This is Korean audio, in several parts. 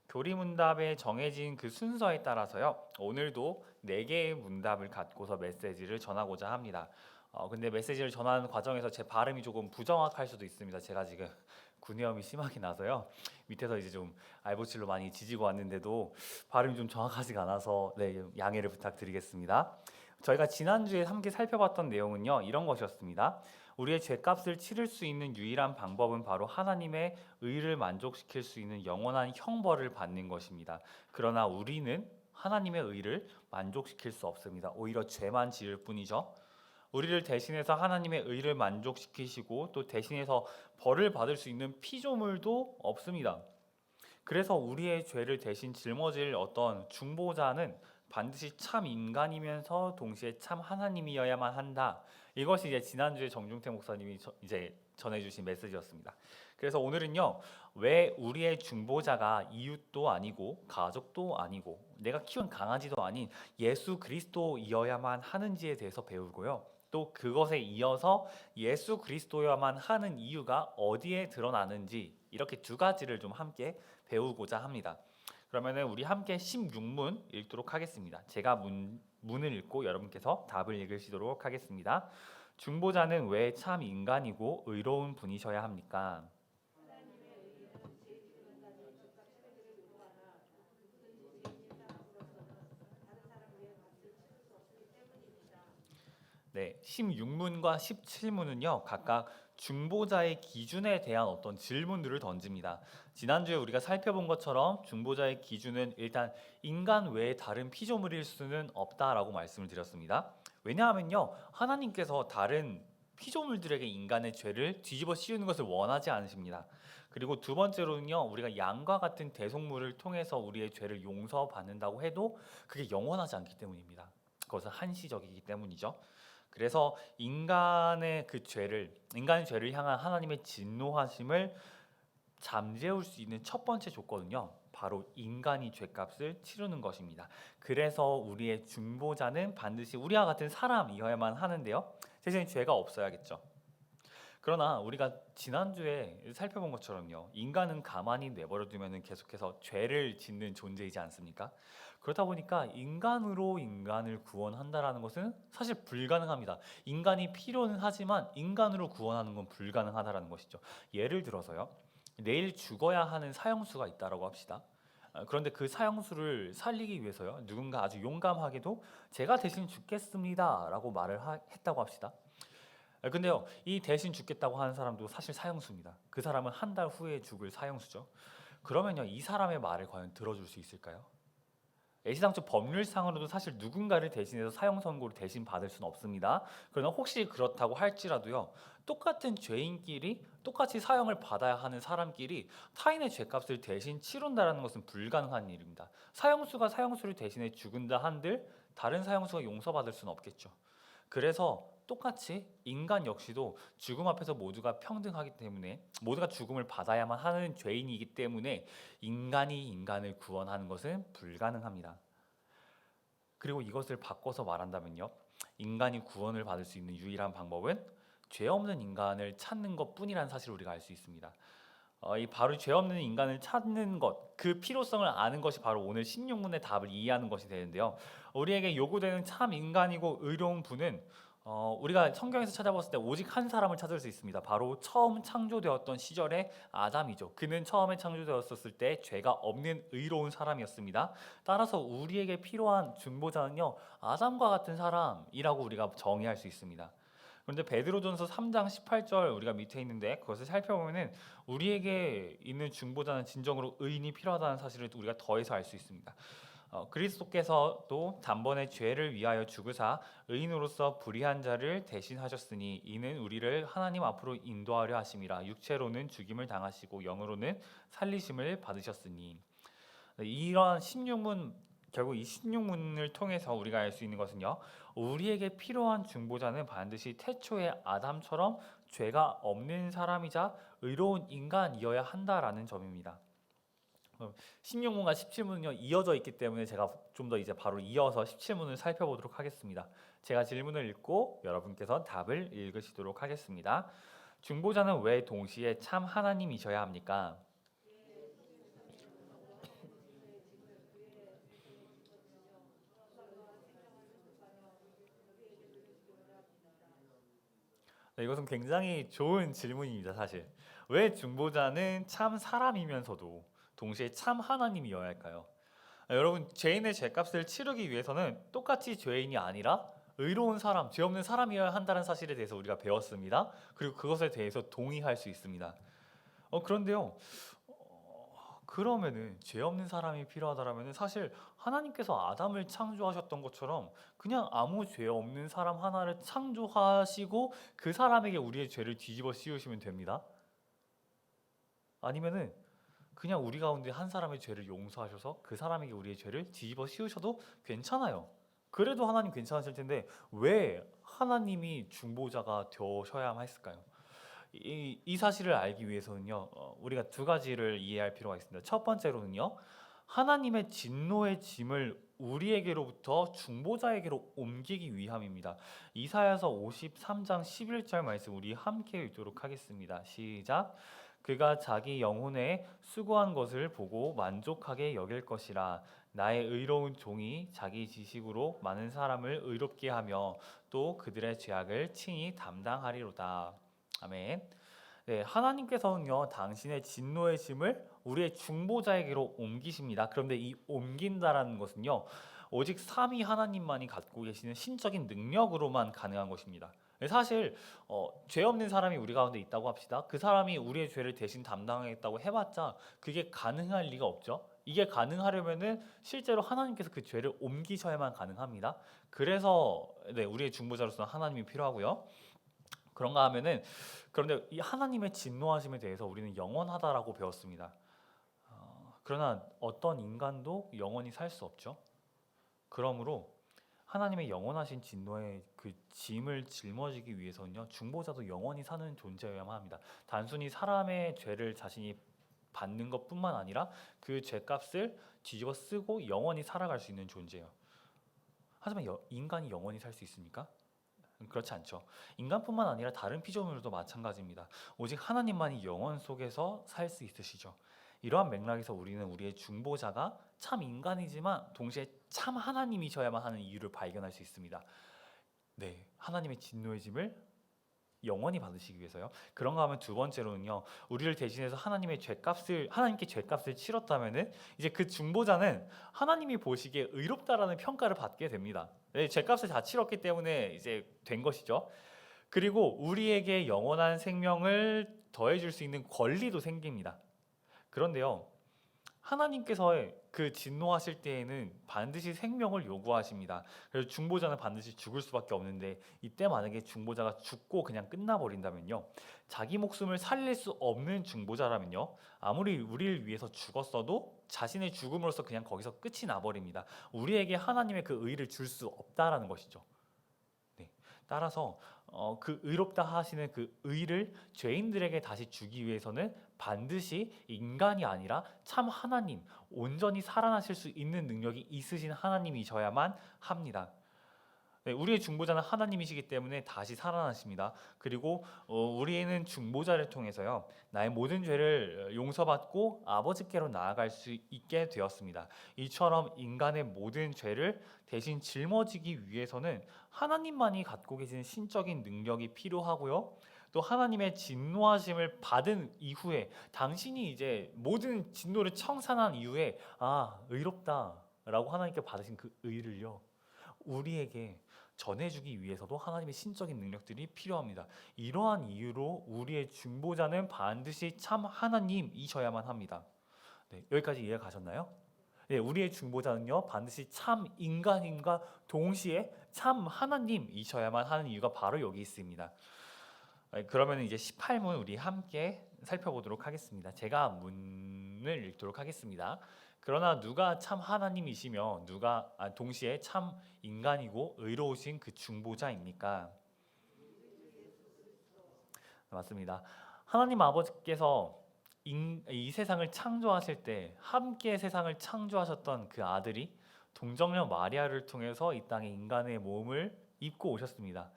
교리문답에 정해진 그 순서에 따라서요. 오늘도 4개의 문답을 갖고서 메시지를 전하고자 합니다. 근데 메시지를 전하는 과정에서 제 발음이 조금 부정확할 수도 있습니다. 제가 지금 구내염이 심하게 나서요. 밑에서 이제 좀 알보칠로 많이 지지고 왔는데도 발음이 좀 정확하지가 않아서 양해를 부탁드리겠습니다. 저희가 지난주에 함께 살펴봤던 내용은요. 이런 것이었습니다. 우리의 죄값을 치를 수 있는 유일한 방법은 바로 하나님의 의를 만족시킬 수 있는 영원한 형벌을 받는 것입니다. 그러나 우리는 하나님의 의를 만족시킬 수 없습니다. 오히려 죄만 지을 뿐이죠. 우리를 대신해서 하나님의 의를 만족시키시고 또 대신해서 벌을 받을 수 있는 피조물도 없습니다. 그래서 우리의 죄를 대신 짊어질 어떤 중보자는 반드시 참 인간이면서 동시에 참 하나님이어야만 한다. 이것이 이제 지난주에 정중태 목사님이 이제 전해주신 메시지였습니다. 그래서 오늘은요, 왜 우리의 중보자가 이웃도 아니고 가족도 아니고 내가 키운 강아지도 아닌 예수 그리스도이어야만 하는지에 대해서 배우고요. 또 그것에 이어서 예수 그리스도여야만 하는 이유가 어디에 드러나는지 이렇게 두 가지를 좀 함께 배우고자 합니다. 그러면은 우리 함께 16문 읽도록 하겠습니다. 제가 문을 읽고 여러분께서 답을 읽으시도록 하겠습니다. 중보자는 왜 참 인간이고 의로운 분이셔야 합니까? 네, 16문과 17문은요, 각각 중보자의 기준에 대한 어떤 질문들을 던집니다. 지난주에 우리가 살펴본 것처럼 중보자의 기준은 일단 인간 외에 다른 피조물일 수는 없다라고 말씀을 드렸습니다. 왜냐하면요, 하나님께서 다른 피조물들에게 인간의 죄를 뒤집어 씌우는 것을 원하지 않으십니다. 그리고 두 번째로는요, 우리가 양과 같은 대속물을 통해서 우리의 죄를 용서받는다고 해도 그게 영원하지 않기 때문입니다. 그것은 한시적이기 때문이죠. 그래서 인간의 죄를 향한 하나님의 진노하심을 잠재울 수 있는 첫 번째 조건은요, 바로 인간이 죄값을 치르는 것입니다. 그래서 우리의 중보자는 반드시 우리와 같은 사람이어야만 하는데요, 대신 죄가 없어야겠죠. 그러나 우리가 지난주에 살펴본 것처럼요, 인간은 가만히 내버려두면 계속해서 죄를 짓는 존재이지 않습니까? 그렇다 보니까 인간으로 인간을 구원한다라는 것은 사실 불가능합니다. 인간이 필요는 하지만 인간으로 구원하는 건 불가능하다라는 것이죠. 예를 들어서요, 내일 죽어야 하는 사형수가 있다라고 합시다. 그런데 그 사형수를 살리기 위해서요, 누군가 아주 용감하게도 제가 대신 죽겠습니다라고 말을 했다고 합시다. 근데요, 이 대신 죽겠다고 하는 사람도 사실 사형수입니다. 그 사람은 한 달 후에 죽을 사형수죠. 그러면요, 이 사람의 말을 과연 들어줄 수 있을까요? 애시당초 법률상으로도 사실 누군가를 대신해서 사형 선고를 대신 받을 수는 없습니다. 그러나 혹시 그렇다고 할지라도요, 똑같은 죄인끼리 똑같이 사형을 받아야 하는 사람끼리 타인의 죄값을 대신 치룬다라는 것은 불가능한 일입니다. 사형수가 사형수를 대신해 죽은다 한들 다른 사형수가 용서받을 수는 없겠죠. 그래서 똑같이 인간 역시도 죽음 앞에서 모두가 평등하기 때문에 모두가 죽음을 받아야만 하는 죄인이기 때문에 인간이 인간을 구원하는 것은 불가능합니다. 그리고 이것을 바꿔서 말한다면요, 인간이 구원을 받을 수 있는 유일한 방법은 죄 없는 인간을 찾는 것뿐이라는 사실을 우리가 알 수 있습니다. 이 바로 죄 없는 인간을 찾는 것, 그 필요성을 아는 것이 바로 오늘 16문의 답을 이해하는 것이 되는데요. 우리에게 요구되는 참 인간이고 의로운 분은 우리가 성경에서 찾아봤을 때 오직 한 사람을 찾을 수 있습니다. 바로 처음 창조되었던 시절의 아담이죠. 그는 처음에 창조되었을 때 죄가 없는 의로운 사람이었습니다. 따라서 우리에게 필요한 중보자는요, 아담과 같은 사람이라고 우리가 정의할 수 있습니다. 그런데 베드로전서 3장 18절 우리가 밑에 있는데 그것을 살펴보면은 우리에게 있는 중보자는 진정으로 의인이 필요하다는 사실을 우리가 더해서 알 수 있습니다. 그리스도께서도 단번에 죄를 위하여 죽으사 의인으로서 불의한 자를 대신하셨으니 이는 우리를 하나님 앞으로 인도하려 하심이라. 육체로는 죽임을 당하시고 영으로는 살리심을 받으셨으니. 이러한 16문, 결국 이 16문을 통해서 우리가 알 수 있는 것은요, 우리에게 필요한 중보자는 반드시 태초의 아담처럼 죄가 없는 사람이자 의로운 인간이어야 한다라는 점입니다. 16문과 17문은요 이어져 있기 때문에 제가 좀 더 이제 바로 이어서 17문을 살펴보도록 하겠습니다. 제가 질문을 읽고 여러분께서 답을 읽으시도록 하겠습니다. 중보자는 왜 동시에 참 하나님이셔야 합니까? 네, 이것은 굉장히 좋은 질문입니다, 사실. 왜 중보자는 참 사람이면서도 동시에 참 하나님이어야 할까요? 여러분, 죄인의 죄값을 치르기 위해서는 똑같이 죄인이 아니라 의로운 사람, 죄 없는 사람이어야 한다는 사실에 대해서 우리가 배웠습니다. 그리고 그것에 대해서 동의할 수 있습니다. 그런데요, 그러면은 죄 없는 사람이 필요하다라면은 사실 하나님께서 아담을 창조하셨던 것처럼 그냥 아무 죄 없는 사람 하나를 창조하시고 그 사람에게 우리의 죄를 뒤집어 씌우시면 됩니다. 아니면은 그냥 우리 가운데 한 사람의 죄를 용서하셔서 그 사람에게 우리의 죄를 뒤집어 씌우셔도 괜찮아요. 그래도 하나님 괜찮으실 텐데 왜 하나님이 중보자가 되셔야만 했을까요? 이 사실을 알기 위해서는요, 우리가 두 가지를 이해할 필요가 있습니다. 첫 번째로는요, 하나님의 진노의 짐을 우리에게로부터 중보자에게로 옮기기 위함입니다. 이사야서 53장 11절 말씀 우리 함께 읽도록 하겠습니다. 시작. 그가 자기 영혼에 수고한 것을 보고 만족하게 여길 것이라. 나의 의로운 종이 자기 지식으로 많은 사람을 의롭게 하며 또 그들의 죄악을 친히 담당하리로다. 아멘. 네, 하나님께서는요, 당신의 진노의 짐을 우리의 중보자에게로 옮기십니다. 그런데 이 옮긴다라는 것은요, 오직 삼위 하나님만이 갖고 계시는 신적인 능력으로만 가능한 것입니다. 사실 죄 없는 사람이 우리 가운데 있다고 합시다. 그 사람이 우리의 죄를 대신 담당하겠다고 해봤자 그게 가능할 리가 없죠. 이게 가능하려면은 실제로 하나님께서 그 죄를 옮기셔야만 가능합니다. 그래서 네, 우리의 중보자로서는 하나님이 필요하고요. 그런가 하면은 그런데 이 하나님의 진노하심에 대해서 우리는 영원하다라고 배웠습니다. 그러나 어떤 인간도 영원히 살 수 없죠. 그러므로 하나님의 영원하신 진노의 그 짐을 짊어지기 위해서는요, 중보자도 영원히 사는 존재여야만 합니다. 단순히 사람의 죄를 자신이 받는 것뿐만 아니라 그 죄값을 뒤집어 쓰고 영원히 살아갈 수 있는 존재예요. 하지만 인간이 영원히 살 수 있습니까? 그렇지 않죠. 인간뿐만 아니라 다른 피조물도 마찬가지입니다. 오직 하나님만이 영원 속에서 살 수 있으시죠. 이러한 맥락에서 우리는 우리의 중보자가 참 인간이지만 동시에 참 하나님이셔야만 하는 이유를 발견할 수 있습니다. 네, 하나님의 진노의 짐을 영원히 받으시기 위해서요. 그런가 하면 두 번째로는요, 우리를 대신해서 하나님께 죄값을 치렀다면은 이제 그 중보자는 하나님이 보시기에 의롭다라는 평가를 받게 됩니다. 네, 죄값을 다 치렀기 때문에 이제 된 것이죠. 그리고 우리에게 영원한 생명을 더해줄 수 있는 권리도 생깁니다. 그런데요, 하나님께서의 그 진노하실 때에는 반드시 생명을 요구하십니다. 그래서 중보자는 반드시 죽을 수밖에 없는데 이때 만약에 중보자가 죽고 그냥 끝나버린다면요, 자기 목숨을 살릴 수 없는 중보자라면요, 아무리 우리를 위해서 죽었어도 자신의 죽음으로써 그냥 거기서 끝이 나버립니다. 우리에게 하나님의 그 의를 줄 수 없다라는 것이죠. 네. 따라서 그 의롭다 하시는 그 의를 죄인들에게 다시 주기 위해서는 반드시 인간이 아니라 참 하나님, 온전히 살아나실 수 있는 능력이 있으신 하나님이셔야만 합니다. 네, 우리의 중보자는 하나님이시기 때문에 다시 살아나십니다. 그리고 우리는 중보자를 통해서요, 나의 모든 죄를 용서받고 아버지께로 나아갈 수 있게 되었습니다. 이처럼 인간의 모든 죄를 대신 짊어지기 위해서는 하나님만이 갖고 계신 신적인 능력이 필요하고요. 또 하나님의 진노하심을 받은 이후에 당신이 이제 모든 진노를 청산한 이후에 의롭다라고 하나님께 받으신 그 의를요, 우리에게 전해주기 위해서도 하나님의 신적인 능력들이 필요합니다. 이러한 이유로 우리의 중보자는 반드시 참 하나님이셔야만 합니다. 네, 여기까지 이해 가셨나요? 네, 우리의 중보자는요, 반드시 참 인간임과 동시에 참 하나님이셔야만 하는 이유가 바로 여기 있습니다. 그러면 이제 18문 우리 함께 살펴보도록 하겠습니다. 제가 문을 읽도록 하겠습니다. 그러나 누가 참 하나님이시며 누가 동시에 참 인간이고 의로우신 그 중보자입니까? 맞습니다. 하나님 아버지께서 이 세상을 창조하실 때 함께 세상을 창조하셨던 그 아들이 동정녀 마리아를 통해서 이 땅에 인간의 몸을 입고 오셨습니다.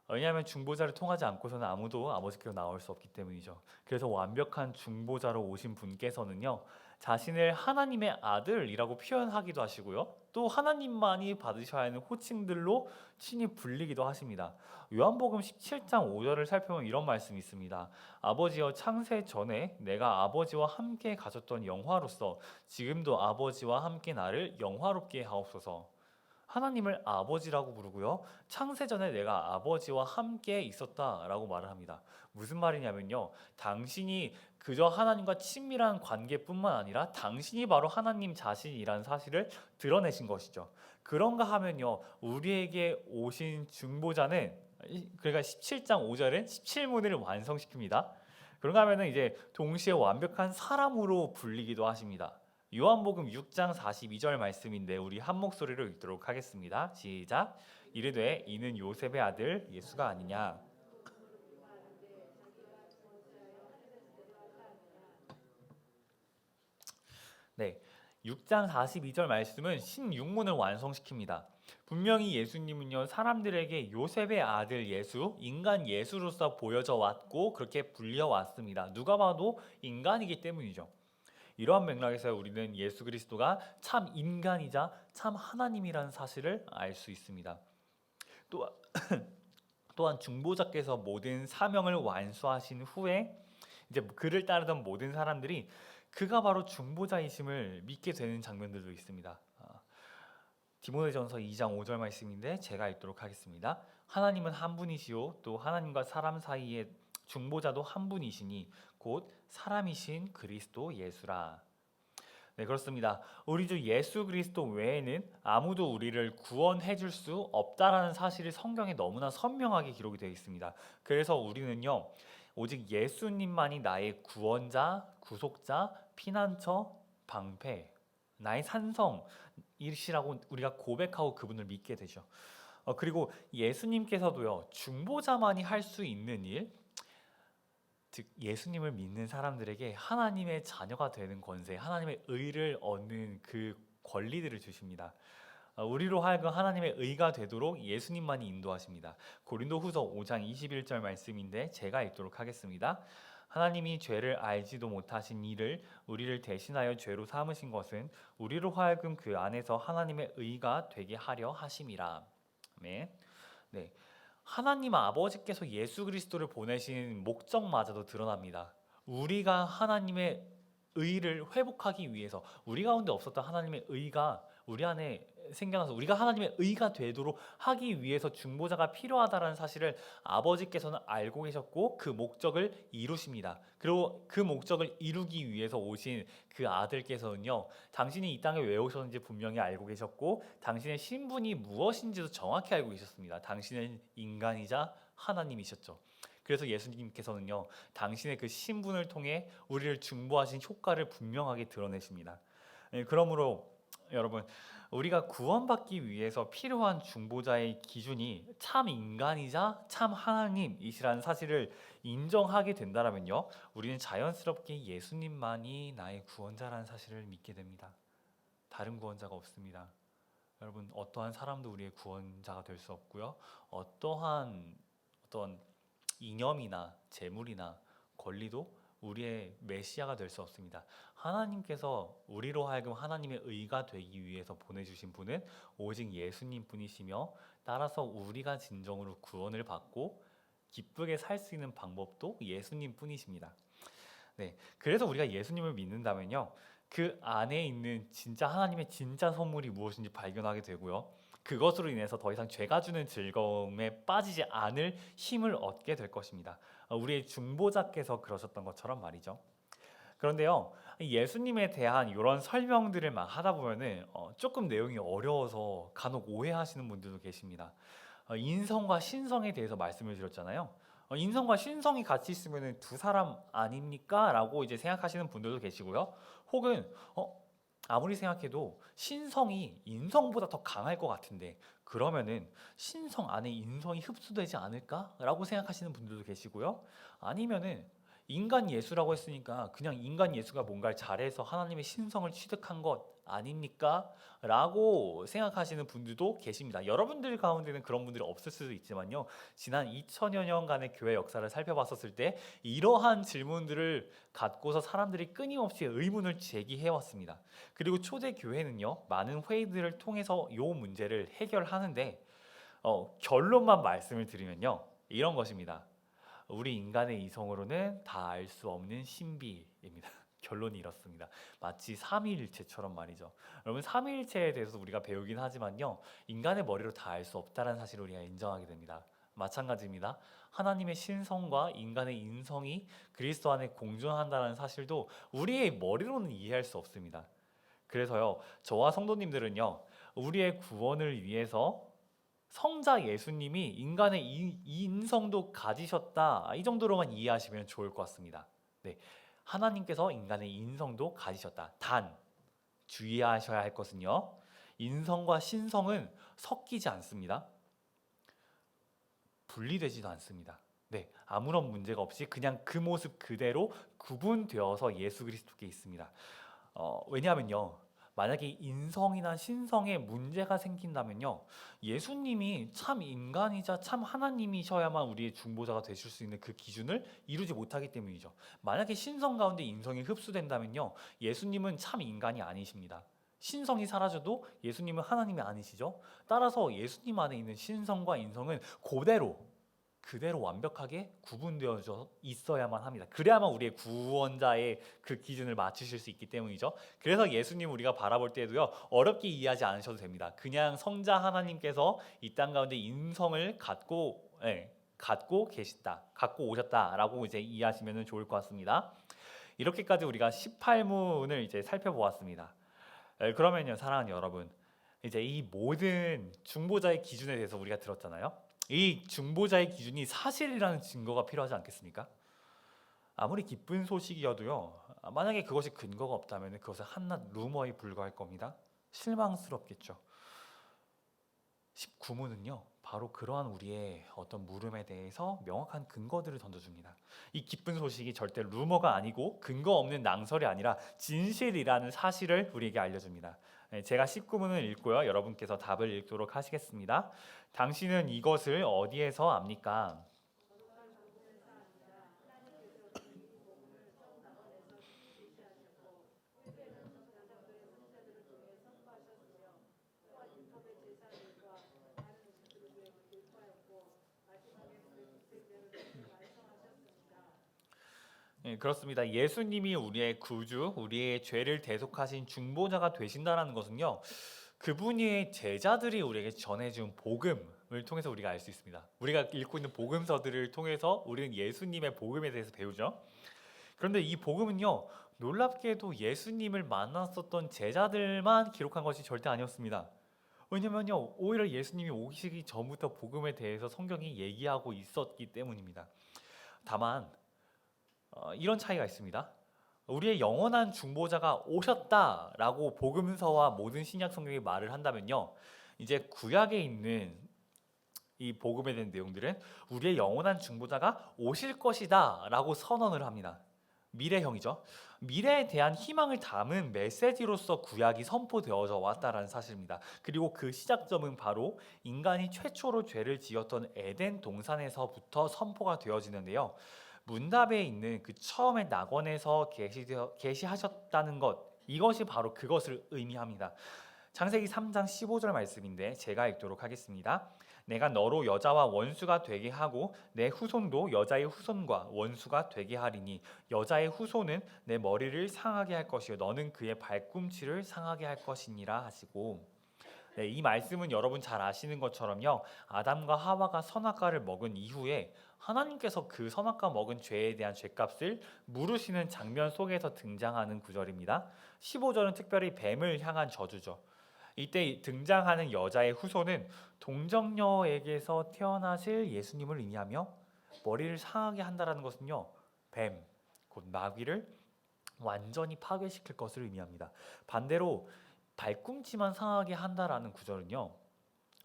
왜냐하면 중보자를 통하지 않고서는 아무도 아버지께로 나올 수 없기 때문이죠. 그래서 완벽한 중보자로 오신 분께서는요, 자신을 하나님의 아들이라고 표현하기도 하시고요. 또 하나님만이 받으셔야 하는 호칭들로 친히 불리기도 하십니다. 요한복음 17장 5절을 살펴보면 이런 말씀이 있습니다. 아버지여, 창세 전에 내가 아버지와 함께 가졌던 영화로서 지금도 아버지와 함께 나를 영화롭게 하옵소서. 하나님을 아버지라고 부르고요. 창세전에 내가 아버지와 함께 있었다라고 말을 합니다. 무슨 말이냐면요. 당신이 그저 하나님과 친밀한 관계뿐만 아니라 당신이 바로 하나님 자신이라는 사실을 드러내신 것이죠. 그런가 하면요. 우리에게 오신 중보자는, 그러니까 17장 5절은 17문을 완성시킵니다. 그런가 하면은 이제 동시에 완벽한 사람으로 불리기도 하십니다. 요한복음 6장 42절 말씀인데 우리 한 목소리로 읽도록 하겠습니다. 시작. 이르되 이는 요셉의 아들 예수가 아니냐. 네, 6장 42절 말씀은 16문을 완성시킵니다. 분명히 예수님은요, 사람들에게 요셉의 아들 예수, 인간 예수로서 보여져 왔고 그렇게 불려왔습니다. 누가 봐도 인간이기 때문이죠. 이러한 맥락에서 우리는 예수 그리스도가 참 인간이자 참 하나님이라는 사실을 알 수 있습니다. 또한 중보자께서 모든 사명을 완수하신 후에 이제 그를 따르던 모든 사람들이 그가 바로 중보자이심을 믿게 되는 장면들도 있습니다. 디모데전서 2장 5절 말씀인데 제가 읽도록 하겠습니다. 하나님은 한 분이시요 또 하나님과 사람 사이에 중보자도 한 분이시니 곧 사람이신 그리스도 예수라. 네, 그렇습니다. 우리 주 예수 그리스도 외에는 아무도 우리를 구원해 줄 수 없다라는 사실이 성경에 너무나 선명하게 기록이 되어 있습니다. 그래서 우리는요, 오직 예수님만이 나의 구원자, 구속자, 피난처, 방패, 나의 산성이시라고 우리가 고백하고 그분을 믿게 되죠. 그리고 예수님께서도요, 중보자만이 할 수 있는 일, 즉 예수님을 믿는 사람들에게 하나님의 자녀가 되는 권세, 하나님의 의를 얻는 그 권리들을 주십니다. 우리로 하여금 하나님의 의가 되도록 예수님만이 인도하십니다. 고린도후서 5장 21절 말씀인데 제가 읽도록 하겠습니다. 하나님이 죄를 알지도 못하신 이를 우리를 대신하여 죄로 삼으신 것은 우리로 하여금 그 안에서 하나님의 의가 되게 하려 하심이라. 네. 네. 하나님 아버지께서 예수 그리스도를 보내신 목적마저도 드러납니다. 우리가 하나님의 의를 회복하기 위해서 우리 가운데 없었던 하나님의 의가 우리 안에 생겨나서 우리가 하나님의 의가 되도록 하기 위해서 중보자가 필요하다는 사실을 아버지께서는 알고 계셨고 그 목적을 이루십니다. 그리고 그 목적을 이루기 위해서 오신 그 아들께서는요, 당신이 이 땅에 왜 오셨는지 분명히 알고 계셨고 당신의 신분이 무엇인지도 정확히 알고 계셨습니다. 당신은 인간이자 하나님이셨죠. 그래서 예수님께서는요, 당신의 그 신분을 통해 우리를 중보하신 효과를 분명하게 드러내십니다. 그러므로 여러분, 우리가 구원받기 위해서 필요한 중보자의 기준이 참 인간이자 참 하나님이시라는 사실을 인정하게 된다면요, 우리는 자연스럽게 예수님만이 나의 구원자라는 사실을 믿게 됩니다. 다른 구원자가 없습니다. 여러분, 어떠한 사람도 우리의 구원자가 될 수 없고요, 어떠한 어떤 이념이나 재물이나 권리도 우리의 메시아가 될 수 없습니다. 하나님께서 우리로 하여금 하나님의 의가 되기 위해서 보내주신 분은 오직 예수님 뿐이시며, 따라서 우리가 진정으로 구원을 받고 기쁘게 살 수 있는 방법도 예수님 뿐이십니다. 네, 그래서 우리가 예수님을 믿는다면요, 그 안에 있는 진짜 하나님의 진짜 선물이 무엇인지 발견하게 되고요, 그것으로 인해서 더 이상 죄가 주는 즐거움에 빠지지 않을 힘을 얻게 될 것입니다. 우리의 중보자께서 그러셨던 것처럼 말이죠. 그런데요, 예수님에 대한 이런 설명들을 막 하다 보면은 조금 내용이 어려워서 간혹 오해하시는 분들도 계십니다. 인성과 신성에 대해서 말씀을 드렸잖아요. 인성과 신성이 같이 있으면은 두 사람 아닙니까? 라고 이제 생각하시는 분들도 계시고요. 혹은 아무리 생각해도 신성이 인성보다 더 강할 것 같은데 그러면은 신성 안에 인성이 흡수되지 않을까라고 생각하시는 분들도 계시고요. 아니면은 인간 예수라고 했으니까 그냥 인간 예수가 뭔가를 잘해서 하나님의 신성을 취득한 것 아닙니까? 라고 생각하시는 분들도 계십니다. 여러분들 가운데는 그런 분들이 없을 수도 있지만요. 지난 2000여 년간의 교회 역사를 살펴봤었을 때 이러한 질문들을 갖고서 사람들이 끊임없이 의문을 제기해 왔습니다. 그리고 초대 교회는요, 많은 회의들을 통해서 이 문제를 해결하는데 결론만 말씀을 드리면요, 이런 것입니다. 우리 인간의 이성으로는 다 알 수 없는 신비입니다. 결론이 이렇습니다. 마치 삼위일체처럼 말이죠. 여러분, 삼위일체에 대해서 우리가 배우긴 하지만요, 인간의 머리로 다 알 수 없다는 사실을 우리가 인정하게 됩니다. 마찬가지입니다. 하나님의 신성과 인간의 인성이 그리스도 안에 공존한다는 사실도 우리의 머리로는 이해할 수 없습니다. 그래서요, 저와 성도님들은요, 우리의 구원을 위해서 성자 예수님이 인간의 인성도 가지셨다, 이 정도로만 이해하시면 좋을 것 같습니다. 네, 하나님께서 인간의 인성도 가지셨다. 단 주의하셔야 할 것은요, 인성과 신성은 섞이지 않습니다. 분리되지도 않습니다. 네, 아무런 문제가 없이 그냥 그 모습 그대로 구분되어서 예수 그리스도께 있습니다. 왜냐하면요, 만약에 인성이나 신성에 문제가 생긴다면요, 예수님이 참 인간이자 참 하나님이셔야만 우리의 중보자가 되실 수 있는 그 기준을 이루지 못하기 때문이죠. 만약에 신성 가운데 인성이 흡수된다면요, 예수님은 참 인간이 아니십니다. 신성이 사라져도 예수님은 하나님이 아니시죠. 따라서 예수님 안에 있는 신성과 인성은 그대로 완벽하게 구분되어져 있어야만 합니다. 그래야만 우리의 구원자의 그 기준을 맞추실 수 있기 때문이죠. 그래서 예수님 우리가 바라볼 때도요, 어렵게 이해하지 않으셔도 됩니다. 그냥 성자 하나님께서 이 땅 가운데 인성을 갖고 계시다, 갖고 오셨다라고 이제 이해하시면 좋을 것 같습니다. 이렇게까지 우리가 18문을 이제 살펴보았습니다. 그러면요, 사랑하는 여러분, 이제 이 모든 중보자의 기준에 대해서 우리가 들었잖아요. 이 중보자의 기준이 사실이라는 증거가 필요하지 않겠습니까? 아무리 기쁜 소식이어도요, 만약에 그것이 근거가 없다면 그것은 한낱 루머에 불과할 겁니다. 실망스럽겠죠. 19문은요, 바로 그러한 우리의 어떤 물음에 대해서 명확한 근거들을 던져줍니다. 이 기쁜 소식이 절대 루머가 아니고 근거 없는 낭설이 아니라 진실이라는 사실을 우리에게 알려줍니다. 제가 19문을 읽고요, 여러분께서 답을 읽도록 하시겠습니다. 당신은 이것을 어디에서 압니까? 그렇습니다. 예수님이 우리의 구주, 우리의 죄를 대속하신 중보자가 되신다는 것은요, 그분의 제자들이 우리에게 전해준 복음을 통해서 우리가 알 수 있습니다. 우리가 읽고 있는 복음서들을 통해서 우리는 예수님의 복음에 대해서 배우죠. 그런데 이 복음은요, 놀랍게도 예수님을 만났었던 제자들만 기록한 것이 절대 아니었습니다. 왜냐면요, 오히려 예수님이 오시기 전부터 복음에 대해서 성경이 얘기하고 있었기 때문입니다. 다만 이런 차이가 있습니다. 우리의 영원한 중보자가 오셨다라고 복음서와 모든 신약 성경이 말을 한다면요, 이제 구약에 있는 이 복음에 대한 내용들은 우리의 영원한 중보자가 오실 것이다라고 선언을 합니다. 미래형이죠. 미래에 대한 희망을 담은 메시지로서 구약이 선포되어져 왔다라는 사실입니다. 그리고 그 시작점은 바로 인간이 최초로 죄를 지었던 에덴 동산에서부터 선포가 되어지는데요. 문답에 있는 그 처음에 낙원에서 계시하셨다는 것, 이것이 바로 그것을 의미합니다. 창세기 3장 15절 말씀인데 제가 읽도록 하겠습니다. 내가 너로 여자와 원수가 되게 하고 내 후손도 여자의 후손과 원수가 되게 하리니 여자의 후손은 내 머리를 상하게 할 것이요 너는 그의 발꿈치를 상하게 할 것이니라 하시고, 네, 이 말씀은 여러분 잘 아시는 것처럼요, 아담과 하와가 선악과를 먹은 이후에 하나님께서 그 선악과 먹은 죄에 대한 죄값을 물으시는 장면 속에서 등장하는 구절입니다. 15절은 특별히 뱀을 향한 저주죠. 이때 등장하는 여자의 후손은 동정녀에게서 태어나실 예수님을 의미하며, 머리를 상하게 한다는 것은요, 뱀, 곧 마귀를 완전히 파괴시킬 것을 의미합니다. 반대로 발꿈치만 상하게 한다라는 구절은요,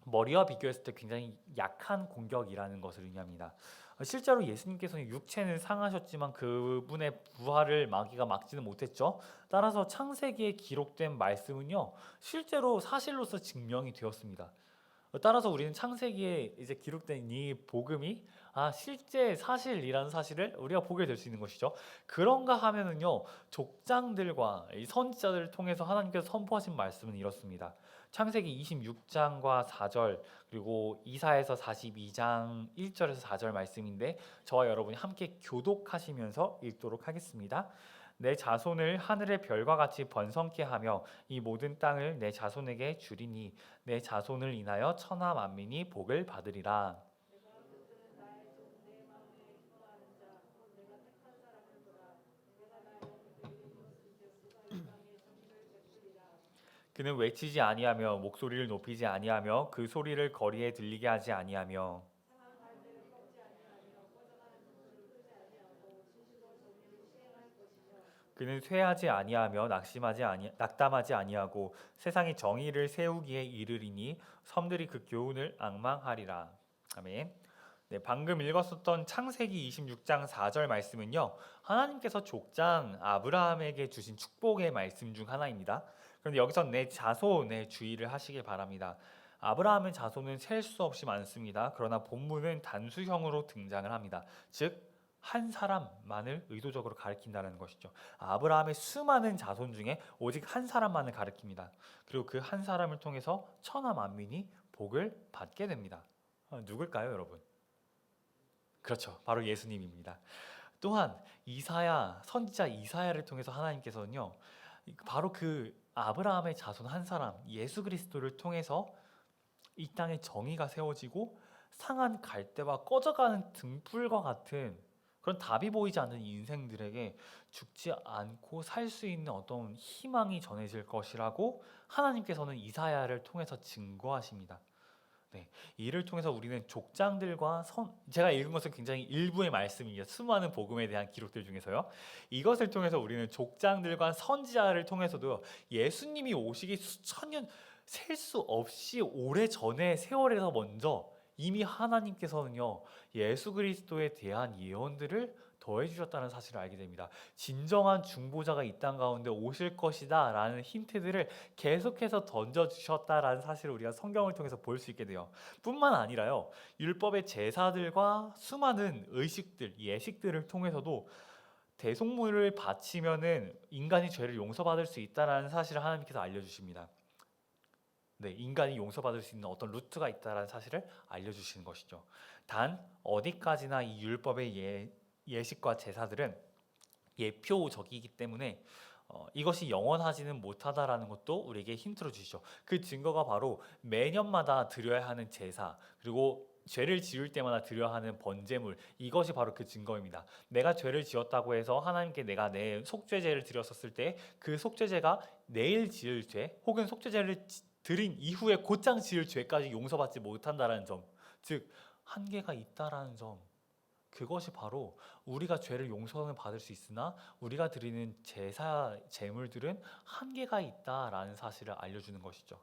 머리와 비교했을 때 굉장히 약한 공격이라는 것을 의미합니다. 실제로 예수님께서는 육체는 상하셨지만 그분의 부활을 마귀가 막지는 못했죠. 따라서 창세기에 기록된 말씀은요, 실제로 사실로서 증명이 되었습니다. 따라서 우리는 창세기에 이제 기록된 이 복음이 실제 사실이라는 사실을 우리가 보게 될 수 있는 것이죠. 그런가 하면은요, 족장들과 이 선지자들을 통해서 하나님께서 선포하신 말씀은 이렇습니다. 창세기 26장과 4절, 그리고 이사야서 42장 1절에서 4절 말씀인데 저와 여러분이 함께 교독하시면서 읽도록 하겠습니다. 내 자손을 하늘의 별과 같이 번성케 하며 이 모든 땅을 내 자손에게 주리니 내 자손을 인하여 천하 만민이 복을 받으리라. 그는 외치지 아니하며 목소리를 높이지 아니하며 그 소리를 거리에 들리게 하지 아니하며 그는 쇠하지 아니하며 낙담하지 아니하고 세상의 정의를 세우기에 이르리니 섬들이 그 교훈을 앙망하리라. 아멘. 네, 방금 읽었었던 창세기 26장 4절 말씀은요, 하나님께서 족장 아브라함에게 주신 축복의 말씀 중 하나입니다. 그런데 여기서 내 자손에 주의를 하시길 바랍니다. 아브라함의 자손은 셀 수 없이 많습니다. 그러나 본문은 단수형으로 등장을 합니다. 즉 한 사람만을 의도적으로 가리킨다는 것이죠. 아브라함의 수많은 자손 중에 오직 한 사람만을 가리킵니다. 그리고 그 한 사람을 통해서 천하 만민이 복을 받게 됩니다. 누굴까요, 여러분? 그렇죠. 바로 예수님입니다. 또한 선지자 이사야를 통해서 하나님께서는요, 바로 그 아브라함의 자손 한 사람 예수 그리스도를 통해서 이 땅에 정의가 세워지고 상한 갈대와 꺼져가는 등불과 같은 그런 답이 보이지 않는 인생들에게 죽지 않고 살 수 있는 어떤 희망이 전해질 것이라고 하나님께서는 이사야를 통해서 증거하십니다. 네, 이를 통해서 우리는 족장들과 제가 읽은 것은 굉장히 일부의 말씀이에요. 수많은 복음에 대한 기록들 중에서요. 이것을 통해서 우리는 족장들과 선지자를 통해서도 예수님이 오시기 수천 년 셀 수 없이 오래 전에 세월에서 먼저 이미 하나님께서는요, 예수 그리스도에 대한 예언들을 더해 주셨다는 사실을 알게 됩니다. 진정한 중보자가 이 땅 가운데 오실 것이다 라는 힌트들을 계속해서 던져주셨다라는 사실을 우리가 성경을 통해서 볼 수 있게 돼요. 뿐만 아니라요, 율법의 제사들과 수많은 의식들, 예식들을 통해서도 대속물을 바치면은 인간이 죄를 용서받을 수 있다라는 사실을 하나님께서 알려주십니다. 네, 인간이 용서받을 수 있는 어떤 루트가 있다라는 사실을 알려주시는 것이죠. 단 어디까지나 이 율법의 예식과 제사들은 예표적이기 때문에 이것이 영원하지는 못하다라는 것도 우리에게 힌트를 주시죠. 그 증거가 바로 매년마다 드려야 하는 제사, 그리고 죄를 지을 때마다 드려야 하는 번제물, 이것이 바로 그 증거입니다. 내가 죄를 지었다고 해서 하나님께 내가 내 속죄제를 드렸었을 때 그 속죄제가 내일 지을 죄 혹은 속죄제를 드린 이후에 곧장 지을 죄까지 용서받지 못한다라는 점, 즉 한계가 있다라는 점, 그것이 바로 우리가 죄를 용서는 받을 수 있으나 우리가 드리는 제사 제물들은 한계가 있다라는 사실을 알려주는 것이죠.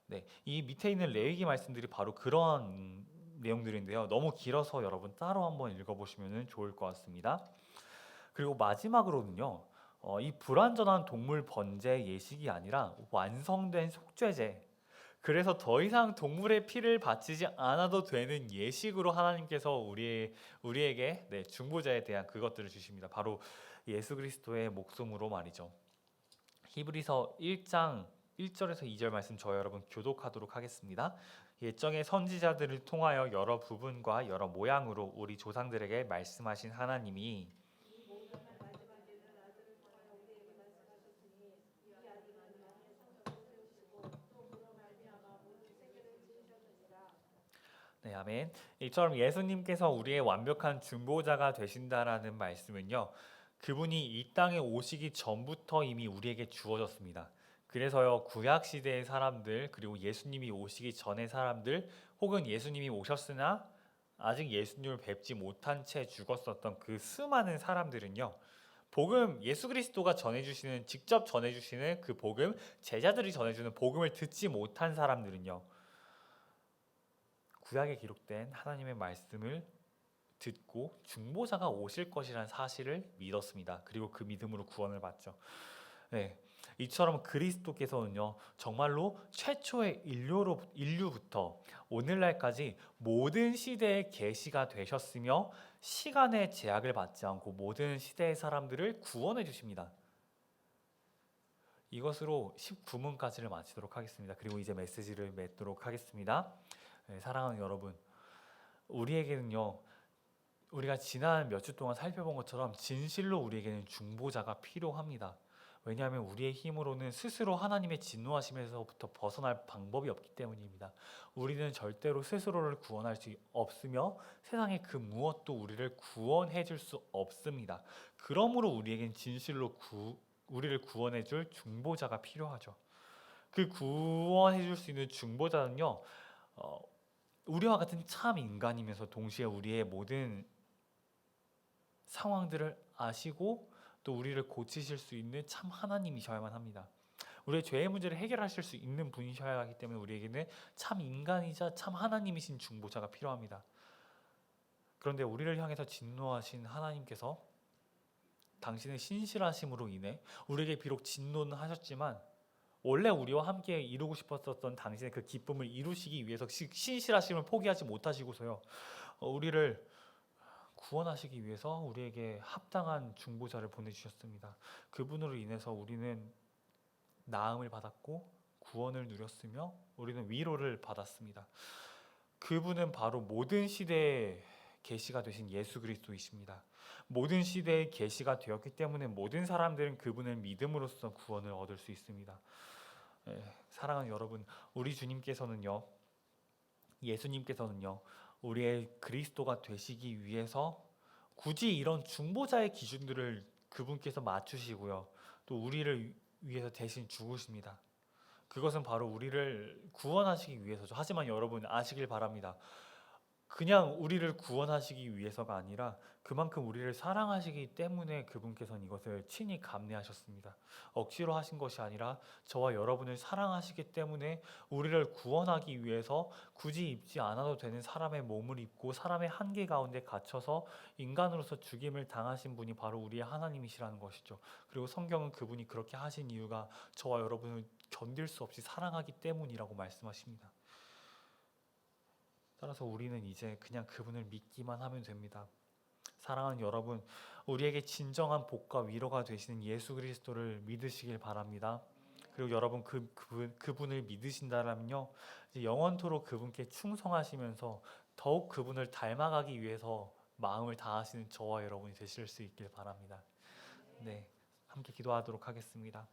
네, 이 밑에 있는 레위기 말씀들이 바로 그러한 내용들인데요. 너무 길어서 여러분 따로 한번 읽어보시면 좋을 것 같습니다. 그리고 마지막으로는요, 이 불완전한 동물 번제 예식이 아니라 완성된 속죄제, 그래서 더 이상 동물의 피를 바치지 않아도 되는 예식으로 하나님께서 우리에게 중보자에 대한 그것들을 주십니다. 바로 예수 그리스도의 목숨으로 말이죠. 히브리서 1장 1절에서 2절 말씀 저와 여러분 교독하도록 하겠습니다. 옛정의 선지자들을 통하여 여러 부분과 여러 모양으로 우리 조상들에게 말씀하신 하나님이 네, 아멘. 이처럼 예수님께서 우리의 완벽한 중보자가 되신다라는 말씀은요, 그분이 이 땅에 오시기 전부터 이미 우리에게 주어졌습니다. 그래서요, 구약 시대의 사람들, 그리고 예수님이 오시기 전의 사람들, 혹은 예수님이 오셨으나 아직 예수님을 뵙지 못한 채 죽었었던 그 수많은 사람들은요, 복음, 예수 그리스도가 직접 전해주시는 그 복음, 제자들이 전해주는 복음을 듣지 못한 사람들은요, 구약에 기록된 하나님의 말씀을 듣고 중보자가 오실 것이라는 사실을 믿었습니다. 그리고 그 믿음으로 구원을 받죠. 네, 이처럼 그리스도께서는요 정말로 최초의 인류부터 오늘날까지 모든 시대에 계시가 되셨으며 시간의 제약을 받지 않고 모든 시대의 사람들을 구원해 주십니다. 이것으로 19문까지를 마치도록 하겠습니다. 그리고 이제 메시지를 맺도록 하겠습니다. 네, 사랑하는 여러분, 우리에게는요 우리가 지난 몇 주 동안 살펴본 것처럼 진실로 우리에게는 중보자가 필요합니다. 왜냐하면 우리의 힘으로는 스스로 하나님의 진노하심에서부터 벗어날 방법이 없기 때문입니다. 우리는 절대로 스스로를 구원할 수 없으며 세상의 그 무엇도 우리를 구원해 줄 수 없습니다. 그러므로 우리에겐 진실로 우리를 구원해 줄 중보자가 필요하죠. 그 구원해 줄 수 있는 중보자는요 우리와 같은 참 인간이면서 동시에 우리의 모든 상황들을 아시고 또 우리를 고치실 수 있는 참 하나님이셔야만 합니다. 우리의 죄의 문제를 해결하실 수 있는 분이셔야 하기 때문에 우리에게는 참 인간이자 참 하나님이신 중보자가 필요합니다. 그런데 우리를 향해서 진노하신 하나님께서 당신의 신실하심으로 인해 우리에게 비록 진노는 하셨지만 원래 우리와 함께 이루고 싶었던 당신의 그 기쁨을 이루시기 위해서 신실하심을 포기하지 못하시고서요 우리를 구원하시기 위해서 우리에게 합당한 중보자를 보내주셨습니다. 그분으로 인해서 우리는 나음을 받았고 구원을 누렸으며 우리는 위로를 받았습니다. 그분은 바로 모든 시대에 계시가 되신 예수 그리스도이십니다. 모든 시대에 계시가 되었기 때문에 모든 사람들은 그분을 믿음으로써 구원을 얻을 수 있습니다. 사랑하는 여러분, 우리 주님께서는요, 예수님께서는요, 우리의 그리스도가 되시기 위해서 굳이 이런 중보자의 기준들을 그분께서 맞추시고요, 또 우리를 위해서 대신 죽으십니다. 그것은 바로 우리를 구원하시기 위해서죠. 하지만 여러분 아시길 바랍니다. 그냥 우리를 구원하시기 위해서가 아니라 그만큼 우리를 사랑하시기 때문에 그분께서는 이것을 친히 감내하셨습니다. 억지로 하신 것이 아니라 저와 여러분을 사랑하시기 때문에 우리를 구원하기 위해서 굳이 입지 않아도 되는 사람의 몸을 입고 사람의 한계 가운데 갇혀서 인간으로서 죽임을 당하신 분이 바로 우리의 하나님이시라는 것이죠. 그리고 성경은 그분이 그렇게 하신 이유가 저와 여러분을 견딜 수 없이 사랑하기 때문이라고 말씀하십니다. 따라서 우리는 이제 그냥 그분을 믿기만 하면 됩니다. 사랑하는 여러분, 우리에게 진정한 복과 위로가 되시는 예수 그리스도를 믿으시길 바랍니다. 그리고 여러분 그분을 믿으신다면요, 이제 영원토록 그분께 충성하시면서 더욱 그분을 닮아가기 위해서 마음을 다하시는 저와 여러분이 되실 수 있길 바랍니다. 네, 함께 기도하도록 하겠습니다.